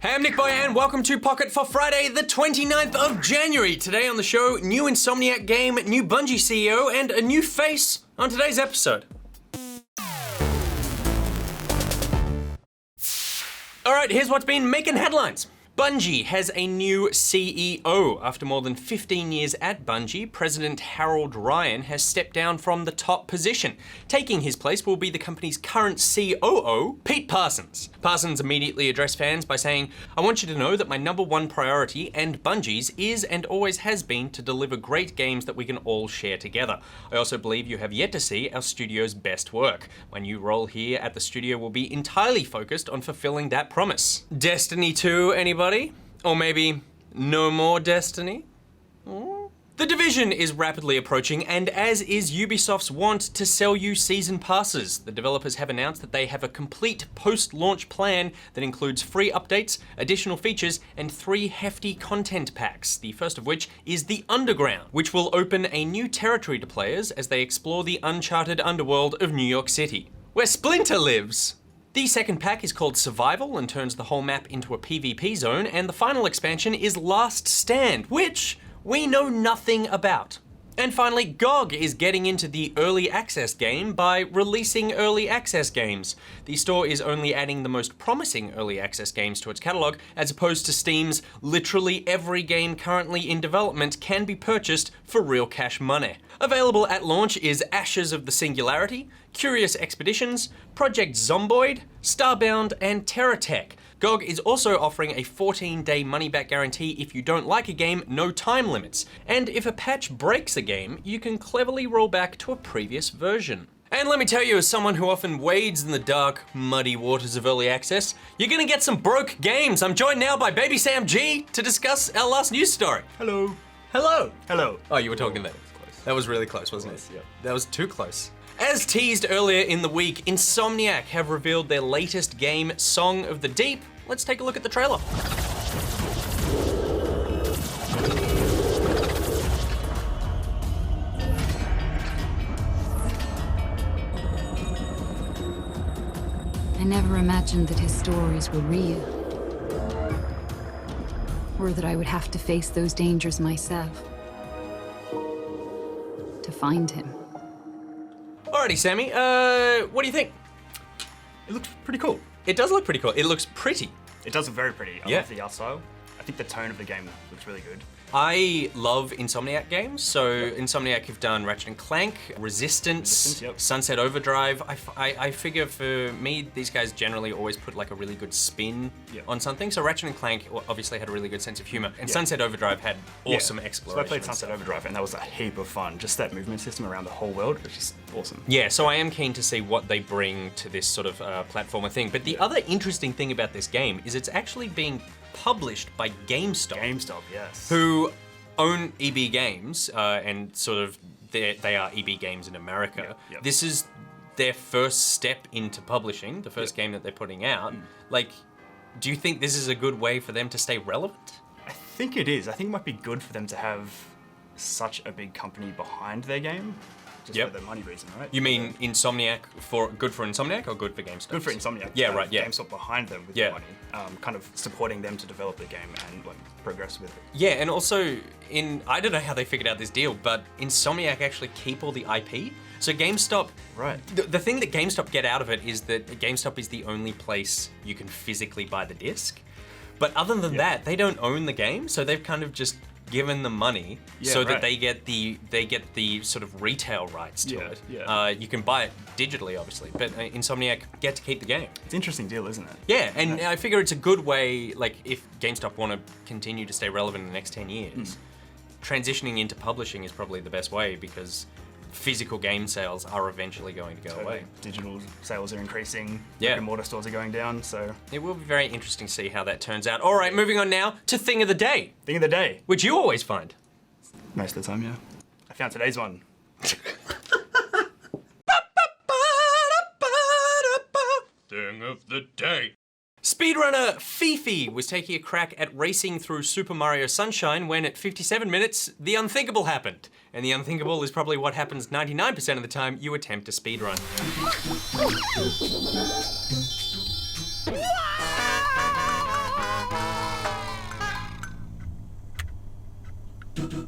Hey, I'm NichBoy and welcome to Pocket for Friday, the 29th of January. Today on the show, new Insomniac game, new Bungie CEO, and a new face on today's episode. Alright, here's what's been making headlines. Bungie has a new CEO. After more than 15 years at Bungie, President Harold Ryan has stepped down from the top position. Taking his place will be the company's current COO, Pete Parsons. Parsons immediately addressed fans by saying, "I want you to know that my number one priority, and Bungie's, is and always has been to deliver great games that we can all share together. I also believe you have yet to see our studio's best work. My new role here at the studio will be entirely focused on fulfilling that promise." Destiny 2, anybody? Or maybe no more Destiny? The Division is rapidly approaching, and as is Ubisoft's want to sell you season passes. The developers have announced that they have a complete post-launch plan that includes free updates, additional features, and 3 hefty content packs, the first of which is the Underground, which will open a new territory to players as they explore the uncharted underworld of New York City, where Splinter lives. The second pack is called Survival and turns the whole map into a PvP zone, and the final expansion is Last Stand, which we know nothing about. And finally, GOG is getting into the early access game by releasing early access games. The store is only adding the most promising early access games to its catalog, as opposed to Steam's literally every game currently in development can be purchased for real cash money. Available at launch is Ashes of the Singularity, Curious Expeditions, Project Zomboid, Starbound, and TerraTech. GOG is also offering a 14-day money-back guarantee if you don't like a game, no time limits. And if a patch breaks a game, you can cleverly roll back to a previous version. And let me tell you, as someone who often wades in the dark, muddy waters of early access, you're gonna get some broke games. I'm joined now by Baby Sam Ghee to discuss our last news story. Hello. Hello. Hello. Oh, you were talking there. That was really close, wasn't it? Yeah. That was too close. As teased earlier in the week, Insomniac have revealed their latest game, Song of the Deep. Let's take a look at the trailer. I never imagined that his stories were real. Or that I would have to face those dangers myself. To find him. Alrighty, Sammy, what do you think? It looks pretty cool. It does look pretty cool. It looks pretty. It does look very pretty. I Yeah. love the art style. I think the tone of the game looks really good. I love Insomniac Games. So Insomniac have done Ratchet & Clank, Resistance, yep. Sunset Overdrive. I figure for me, these guys generally always put like a really good spin on something. So Ratchet & Clank obviously had a really good sense of humor, and Sunset Overdrive had awesome exploration. So I played Sunset Overdrive, and that was a heap of fun. Just that movement system around the whole world was just awesome. Yeah, so I am keen to see what they bring to this sort of platformer thing. But the other interesting thing about this game is it's actually being published by GameStop. GameStop, yes. Who own EB Games, and sort of they are EB Games in America. Yep. This is their first step into publishing, the first game that they're putting out. Like, do you think this is a good way for them to stay relevant? I think it is. I think it might be good for them to have such a big company behind their game. Just for the money reason, right? You mean Insomniac good for Insomniac or good for GameStop? Good for Insomniac. Yeah, right, yeah. GameStop behind them with the money, kind of supporting them to develop the game and like progress with it. Yeah, and also I don't know how they figured out this deal, but Insomniac actually keep all the IP. So GameStop, right? The thing that GameStop get out of it is that GameStop is the only place you can physically buy the disc. But other than that, they don't own the game, so they've kind of just given them money that they get the sort of retail rights to it. Yeah. You can buy it digitally, obviously, but Insomniac get to keep the game. It's an interesting deal, isn't it? Yeah, and I figure it's a good way, like if GameStop want to continue to stay relevant in the next 10 years, transitioning into publishing is probably the best way because physical game sales are eventually going to go away. Digital sales are increasing, brick and mortar stores are going down, so... It will be very interesting to see how that turns out. All right, moving on now to Thing of the Day. Thing of the Day. Which you always find. Most of the time, yeah. I found today's one. Thing of the Day. Speedrunner Fifi was taking a crack at racing through Super Mario Sunshine when at 57 minutes, the unthinkable happened. And the unthinkable is probably what happens 99% of the time you attempt a speedrun. Thing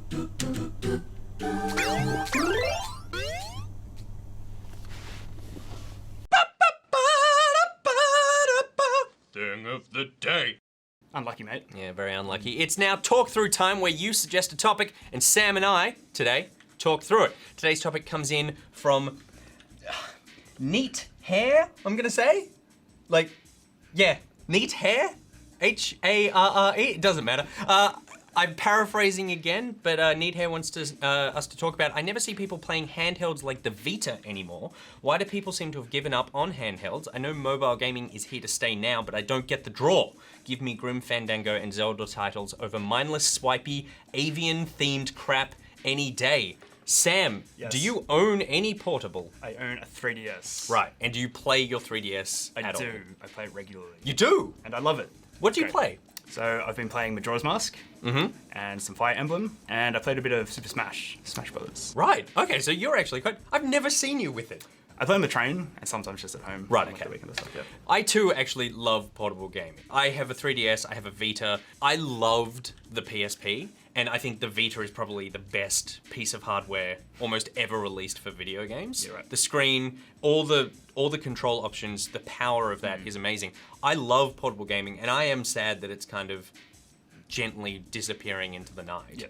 of the day. Unlucky, mate. Yeah, very unlucky. It's now talk through time where you suggest a topic and Sam and I, today, talk through it. Today's topic comes in from neat hair, I'm gonna say. Like, yeah, neat hair? H-A-R-R-E, it doesn't matter. I'm paraphrasing again, but Neat Hair wants us to talk about, I never see people playing handhelds like the Vita anymore. Why do people seem to have given up on handhelds? I know mobile gaming is here to stay now, but I don't get the draw. Give me Grim Fandango and Zelda titles over mindless, swipey, avian-themed crap any day. Sam, Yes. do you own any portable? I own a 3DS. Right, and do you play your 3DS I at all? do. I play it regularly. You do? And I love it. What do you Great. play? So I've been playing Majora's Mask and some Fire Emblem, and I played a bit of Super Smash Brothers. Right, okay, so you're actually quite, I've never seen you with it. I play on the train and sometimes just at home. Right, on, like, okay. the weekend and stuff, yeah. I too actually love portable gaming. I have a 3DS, I have a Vita. I loved the PSP, and I think the Vita is probably the best piece of hardware almost ever released for video games. Yeah, right. The screen, all the control options, the power of that is amazing. I love portable gaming, and I am sad that it's kind of gently disappearing into the night. Yeah.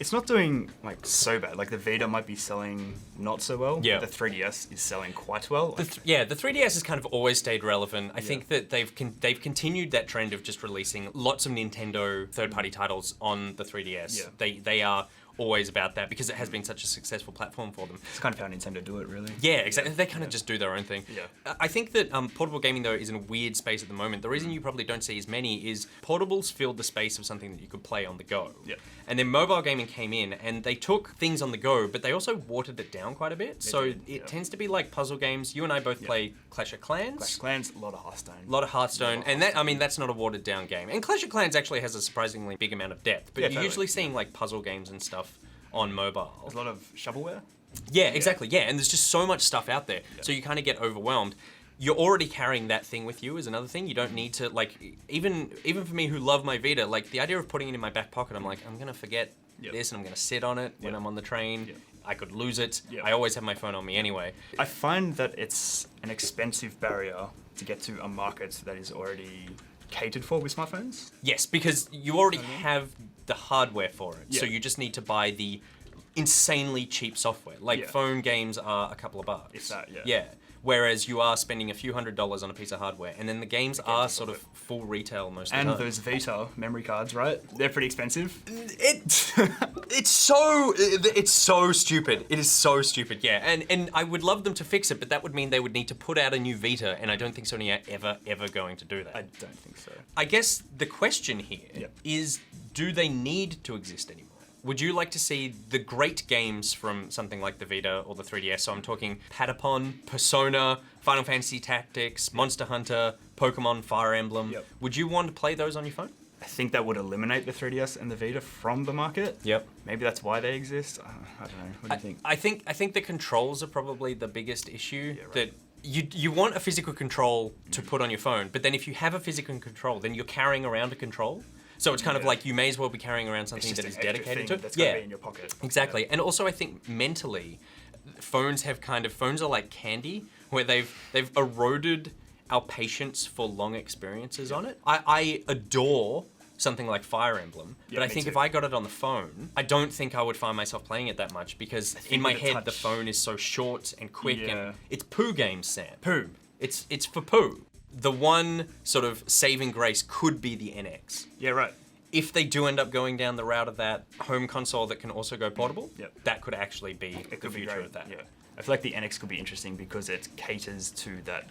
It's not doing like so bad. Like the Vita might be selling not so well. Yeah. But the 3DS is selling quite well. Like, The 3DS has kind of always stayed relevant. I think that they've continued that trend of just releasing lots of Nintendo third-party titles on the 3DS. Yeah. They are always about that because it has been such a successful platform for them. it's kind of how Nintendo do it, really. Yeah, exactly. They kind of just do their own thing. Yeah. I think that portable gaming, though, is in a weird space at the moment. The reason you probably don't see as many is portables filled the space of something that you could play on the go. Yeah. And then mobile gaming came in, and they took things on the go, but they also watered it down quite a bit. So did, it yeah. tends to be like puzzle games. You and I both play Clash of Clans. Clash of Clans, a lot of Hearthstone. A lot of Hearthstone, and that, I mean, that's not a watered down game. And Clash of Clans actually has a surprisingly big amount of depth, but Yeah, you're totally. usually seeing like puzzle games and stuff on mobile. There's a lot of shovelware. Yeah, exactly. Yeah, and there's just so much stuff out there, so you kind of get overwhelmed. You're already carrying that thing with you is another thing. You don't need to, like, even for me who love my Vita, like the idea of putting it in my back pocket, I'm like, I'm gonna forget this and I'm gonna sit on it when I'm on the train. Yep. I could lose it. Yep. I always have my phone on me anyway. I find that it's an expensive barrier to get to a market that is already catered for with smartphones. Yes, because you already have the hardware for it, so Yeah. you just need to buy the insanely cheap software. Like Yeah. phone games are a couple of bucks. If that, yeah. Yeah. Whereas you are spending a few $100s on a piece of hardware, and then the games are on sort top of full retail most And of the time. those Vita memory cards, right? They're pretty expensive. It's so stupid. It is so stupid. Yeah, and I would love them to fix it, but that would mean they would need to put out a new Vita, and I don't think Sony are ever going to do that. I don't think so. I guess the question here is, do they need to exist anymore? Would you like to see the great games from something like the Vita or the 3DS? So I'm talking Patapon, Persona, Final Fantasy Tactics, Monster Hunter, Pokemon, Fire Emblem. Yep. Would you want to play those on your phone? I think that would eliminate the 3DS and the Vita from the market. Yep. Maybe that's why they exist. I don't know. What do you think? I think the controls are probably the biggest issue. right. That you want a physical control to put on your phone, but then if you have a physical control, then you're carrying around a control. So it's kind of like you may as well be carrying around something It's that just is an extra dedicated thing to it. that's gonna be in your pocket. Exactly. Yeah. And also I think mentally, phones are like candy, where they've eroded our patience for long experiences on it. I adore something like Fire Emblem, but I me think too. if I got it on the phone, I don't think I would find myself playing it that much because in my with the head the touch- phone is so short and quick Yeah. and it's poo games, Sam. Poo. It's for poo. The one sort of saving grace could be the NX. Yeah, right. If they do end up going down the route of that home console that can also go portable, Yep. that could actually be It the could be future great. of that. Yeah. I feel like the NX could be interesting because it caters to that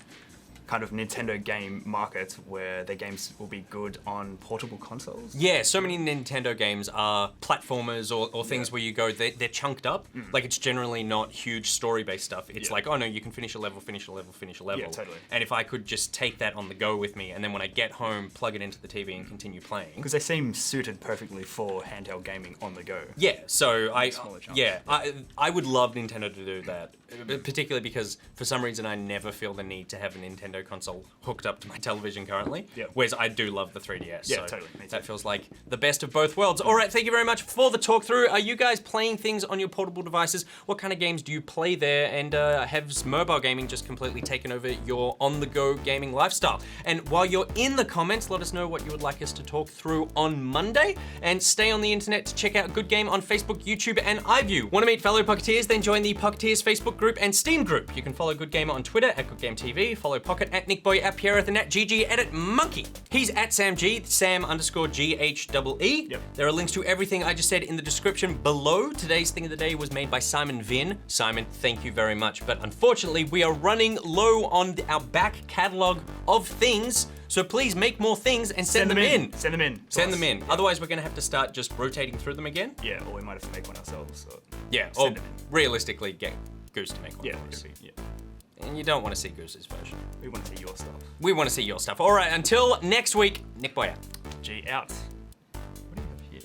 kind of Nintendo game market where their games will be good on portable consoles. Yeah, so many Nintendo games are platformers or things where you go, they're chunked up. Like, it's generally not huge story-based stuff. It's Yeah. like, oh no, you can finish a level, finish a level, finish a level. Yeah, totally. And if I could just take that on the go with me, and then when I get home, plug it into the TV and continue playing. Because they seem suited perfectly for handheld gaming on the go. Yeah, so smaller chunks. I would love Nintendo to do that, particularly because for some reason I never feel the need to have a Nintendo Nintendo console hooked up to my television currently. Yep. Whereas I do love the 3DS. Yeah, so totally. Me too. that feels like the best of both worlds. All right, thank you very much for the talk through. Are you guys playing things on your portable devices? What kind of games do you play there? And has mobile gaming just completely taken over your on-the-go gaming lifestyle? And while you're in the comments, let us know what you would like us to talk through on Monday. And stay on the internet to check out Good Game on Facebook, YouTube, and iView. Want to meet fellow Pocketeers? Then join the Pocketeers Facebook group and Steam group. You can follow Good Gamer on Twitter at GoodGameTV, follow Pocket at NichBoy, at Pierreth, and at GG_Edit_Monkey. He's at Sam Ghee, Sam_GHEE. Yep. There are links to everything I just said in the description below. Today's Thing of the Day was made by Simon Vin. Simon, thank you very much. But unfortunately, we are running low on our back catalog of things. So please make more things and send them in. Send them in. Send them in. Otherwise, we're going to have to start just rotating through them again. Yeah, or we might have to make one ourselves. So Yeah, or send them in. realistically, get Goose to make one Yeah, for us. yeah. And you don't want to see Goose's version. We want to see your stuff. We want to see your stuff. All right, until next week, NichBoy out. G out. What do you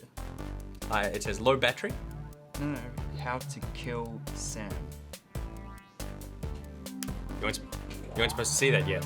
have here? It says low battery. No. How to kill Sam. You weren't supposed to see that yet.